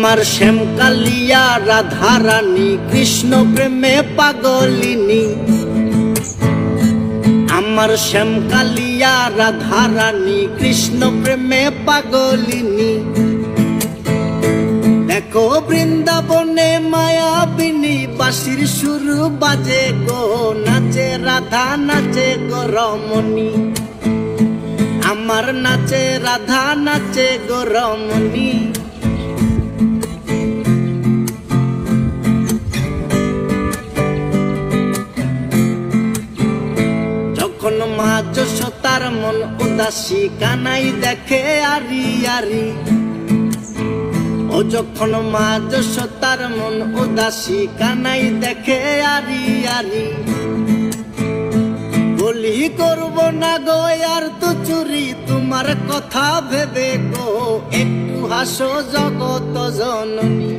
আমার শ্যামকালিয়া রাধা রানী কৃষ্ণ প্রেমে পাগলিনী। আমার শ্যামকালিয়া রাধা রানী কৃষ্ণ প্রেমে পাগলিনী। দেখো বৃন্দাবনে মায়াবিনী বাঁশির সুর বাজে গো, নাচে রাধা নাচে গো রমণী। আমার নাচে রাধা নাচে গো রমণী। যখন মা যশোদার মন উদাসী কানাই দেখে আরি আরি। ও যখন মা যশোদার মন উদাসী কানাই দেখে আরি আরি। বলি করব না গো আর তো চুরি তোমার কথা ভেবে গো, একটু হাসো জগত জননী।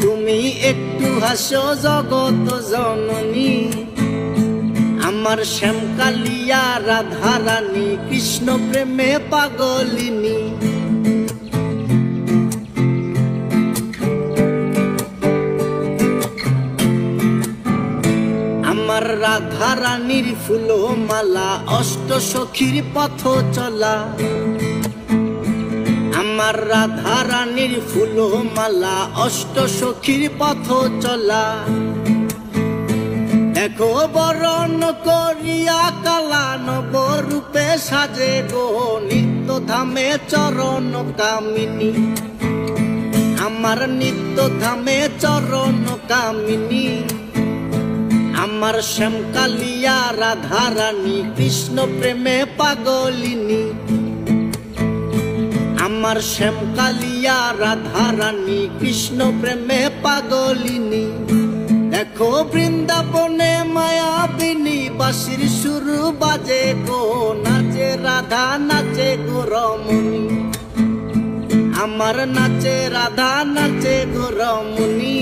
তুমি একটু হাসো জগত জননী। আমার শ্যামকালিয়া রাধা রানী কৃষ্ণ প্রেমে পাগলিনী। আমার রাধা রানীর ফুল মালা অষ্ট সখীর পথ চলা। আমার রাধা রানীর ফুল মালা অষ্ট সখীর পথ চলা। দেখো বরণ করিয়া কালা নবরূপে সাজে গো, নিত্য ধামে চরণ কামিনী। আমার নিত্য ধামে চরণ কামিনী। আমার শ্যামকালিয়া রাধা রানী কৃষ্ণ প্রেমে পাগলিনী। আমার শ্যামকালিয়া রাধা রানী কৃষ্ণ প্রেমে পাগলিনী। দেখো বৃন্দাবনে মায়াবিনী বাঁশির সুর বাজে গো, নাচে রাধা নাচে গো রমণী। আমার নাচে রাধা নাচে গো রমণী।